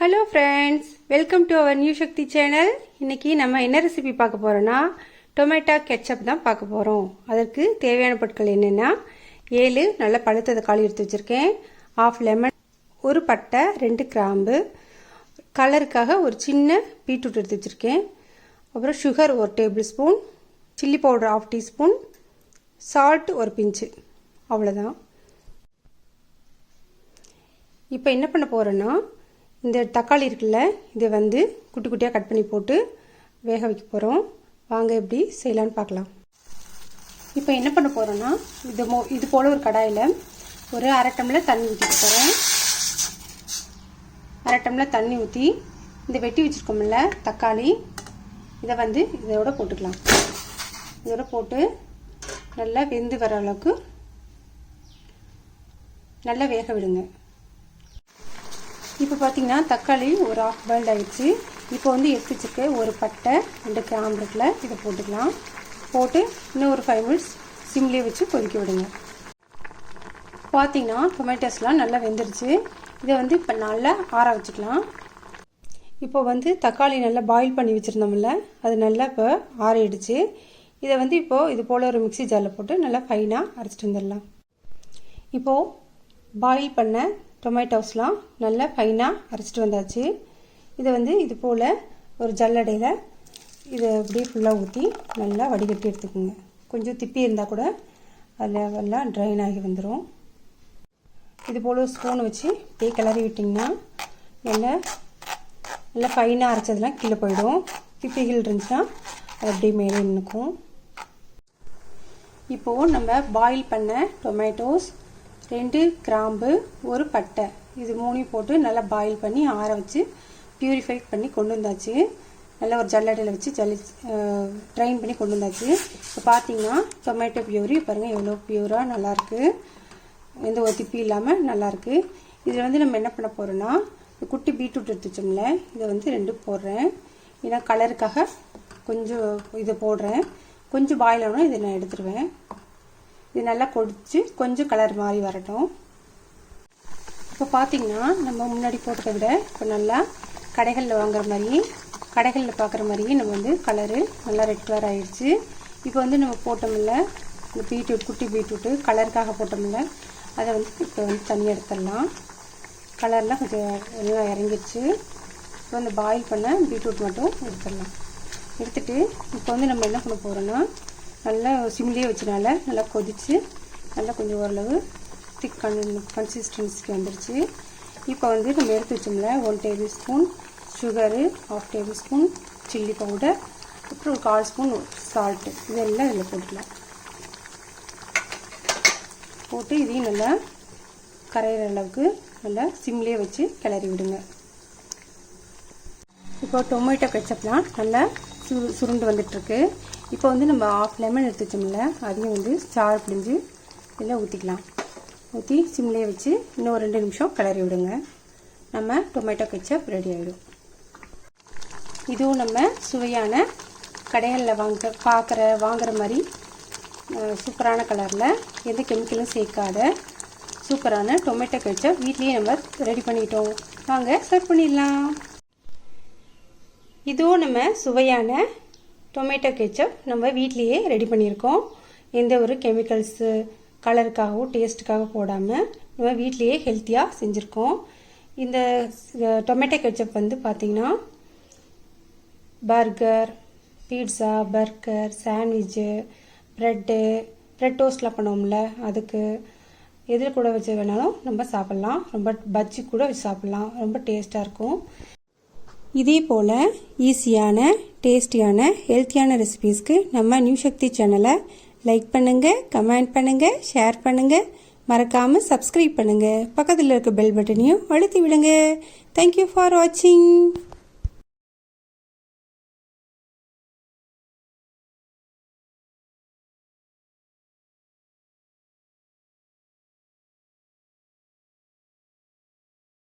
Hello friends, welcome to our new Sakthi channel. இன்றைக்கி நம்ம என்ன ரெசிபி பார்க்க போகிறோன்னா டொமேட்டோ கெச்சப் தான் பார்க்க போகிறோம். அதற்கு தேவையான பொருட்கள் என்னென்னா 7 நல்ல பழுத்த தக்காளி எடுத்து வச்சுருக்கேன், 1/2 லெமன், ஒரு பட்டை, 2 கிராம்பு, கலருக்காக ஒரு சின்ன பீட்ரூட் எடுத்து வச்சுருக்கேன், அப்புறம் sugar 1 table spoon, chilli powder 1/2 teaspoon, salt ஒரு பிஞ்சு, அவ்வளோதான். இப்போ என்ன பண்ண போகிறேன்னா இந்த தக்காளி இருக்குல்ல, இதை குட்டி குட்டியாக கட் பண்ணி போட்டு வேக வைக்க போகிறோம். வாங்க எப்படி செய்யலான்னு பார்க்கலாம். இப்போ என்ன பண்ண போகிறோன்னா இது போல் ஒரு கடாயில் ஒரு 1/2 டம்ளர் தண்ணி ஊற்றிக்க போகிறேன். 1/2 டம்ளர் தண்ணி ஊற்றி இந்த வெட்டி வச்சுருக்கோம்ல தக்காளி, இதை இதோட போட்டுக்கலாம். இதோட போட்டு நல்லா வெந்து வர அளவுக்கு நல்லா வேக விடுங்க. இப்போ பார்த்தீங்கன்னா தக்காளி ஒரு 1/2 பாயில் ஆகிடுச்சு. இப்போ எடுத்து வச்சுருக்க ஒரு பட்டை, 2 கிராம்பு இருக்குல்ல, இதை போட்டுக்கலாம். போட்டு இன்னும் ஒரு 5 மினிட்ஸ் சிம்லேயே வச்சு கொதிக்க விடுங்க. பார்த்தீங்கன்னா டொமேட்டோஸ்லாம் நல்லா வெந்துருச்சு. இதை இப்போ நல்லா ஆற வச்சுக்கலாம். இப்போ தக்காளி நல்லா பாயில் பண்ணி வச்சுருந்தோம்ல, அது நல்லா இப்போ ஆறிடுச்சு. இதை இப்போது இது போல் ஒரு மிக்ஸி ஜாரில் போட்டு நல்லா ஃபைனாக அரைச்சிட்டு வந்துடலாம். இப்போது பாயில் பண்ண டொமேட்டோஸ்லாம் நல்லா ஃபைனாக அரைச்சிட்டு வந்தாச்சு. இதை இது போல் ஒரு ஜல்லடையில் இதை அப்படியே ஃபுல்லாக ஊற்றி நல்லா வடிகட்டி எடுத்துக்கோங்க. கொஞ்சம் திப்பி இருந்தால் கூட அதில் எல்லாம் ட்ரைன் ஆகி வந்துடும். இது போல் ஸ்பூன் வச்சு அப்படியே கிளறி விட்டிங்கன்னா நல்லா ஃபைனாக அரைச்சதெல்லாம் கீழே போயிடும். திப்பிகள் இருந்துச்சுன்னா அது அப்படியே மேலே நிற்கும். இப்போது நம்ம பாயில் பண்ண டொமேட்டோஸ், 2 கிராம்பு, ஒரு பட்டை, இது 3 போட்டு நல்லா பாயில் பண்ணி ஆற வச்சு பியூரிஃபை பண்ணி கொண்டு வந்தாச்சு. நல்லா ஒரு ஜல்லடையில் வச்சு ட்ரைன் பண்ணி கொண்டு வந்தாச்சு. இப்போ பார்த்தீங்கன்னா டொமேட்டோ பியூரி பாருங்கள் எவ்வளோ பியூராக நல்லாயிருக்கு, எந்த ஒரு திப்பி இல்லாமல் நல்லாயிருக்கு. இதில் நம்ம என்ன பண்ண போகிறோன்னா குட்டி பீட்ரூட் எடுத்து வச்சோம்ல, இதை 2 போடுறேன். ஏன்னா கலருக்காக கொஞ்சம் இதை போடுறேன். கொஞ்சம் பாயில் ஆகணும், இதை நான் எடுத்துருவேன். இது நல்லா கொதிச்சு கொஞ்சம் கலர் மாதிரி வரட்டும். இப்போ பார்த்தீங்கன்னா நம்ம முன்னாடி போட்டதை விட இப்போ நல்லா கடைகளில் வாங்குற மாதிரி, கடைகளில் பார்க்குற மாதிரியே நம்ம கலரு நல்லா ரெட் கலர் ஆகிடுச்சு. இப்போ நம்ம போட்டோம்ல இந்த பீட்ரூட், குட்டி பீட்ரூட்டு கலருக்காக போட்டோம்ல, அதை இப்போ தனியாக எடுத்துடலாம். கலர்லாம் கொஞ்சம் எல்லாம் இறங்கிடுச்சு. இப்போ பாயில் பண்ண பீட்ரூட் மட்டும் எடுத்துடலாம். எடுத்துகிட்டு இப்போ நம்ம என்ன பண்ண போகிறோன்னா நல்லா சிம்லேயே வச்சனால நல்லா கொதித்து நல்லா கொஞ்சம் ஓரளவு திக் கன்சிஸ்டன்சிக்கு வந்துடுச்சு. இப்போ நம்ம எடுத்து வச்சோம்ல 1 table spoon sugar, 1/2 table spoon chilli powder, அப்புறம் ஒரு 1/4 ஸ்பூன் சால்ட்டு, இதெல்லாம் இதில் போட்டுக்கலாம். போட்டு இதையும் நல்லா கரையிற அளவுக்கு நல்லா சிம்லேயே வச்சு கிளறி விடுங்க. இப்போ டொமேட்டோ கெச்சப்லாம் நல்லா சுருண்டு வந்துட்டுருக்கு. இப்போ நம்ம 1/2 லெமன் எடுத்து வச்சோம்ல, அதையும் சாறு பிழிஞ்சு இதில் ஊற்றிக்கலாம். ஊற்றி சிம்லேயே வச்சு இன்னும் 2 நிமிஷம் கிளறி விடுங்க. நம்ம டொமேட்டோ கெச்சப் ரெடி ஆகிடும். இதுவும் நம்ம சுவையான கடைகளில் வாங்குற மாதிரி சூப்பரான கலரில் எந்த கெமிக்கலும் சேர்க்காத சூப்பரான டொமேட்டோ கெச்சப் வீட்லேயே நம்ம ரெடி பண்ணிட்டோம். வாங்க சர்வ் பண்ணிடலாம். இதுவும் நம்ம சுவையான டொமேட்டோ கெச்சப் நம்ம வீட்லேயே ரெடி பண்ணியிருக்கோம். எந்த ஒரு கெமிக்கல்ஸு கலருக்காகவும் டேஸ்ட்டுக்காக போடாமல் நம்ம வீட்லேயே ஹெல்த்தியாக செஞ்சுருக்கோம். இந்த டொமேட்டோ கெச்சப் பார்த்திங்கன்னா burger, pizza, burger, sandwich, bread டோஸ்ட்லாம் பண்ணுவோம்ல, அதுக்கு எதில் கூட வச்சு வேணாலும் நம்ம சாப்பிட்லாம். ரொம்ப பஜ்ஜி கூட வச்சு சாப்பிட்லாம், ரொம்ப டேஸ்ட்டாக இருக்கும். இதே போல் ஈஸியான, டேஸ்டியான, ஹெல்த்தியான ரெசிபீஸ்க்கு நம்ம நியூ சக்தி சேனலை லைக் பண்ணுங்கள், கமெண்ட் பண்ணுங்கள், ஷேர் பண்ணுங்கள், மறக்காமல் சப்ஸ்கிரைப் பண்ணுங்கள். பக்கத்தில் இருக்க பெல் பட்டனையும் அழுத்தி விடுங்க. தேங்க்யூ ஃபார் வாட்சிங்.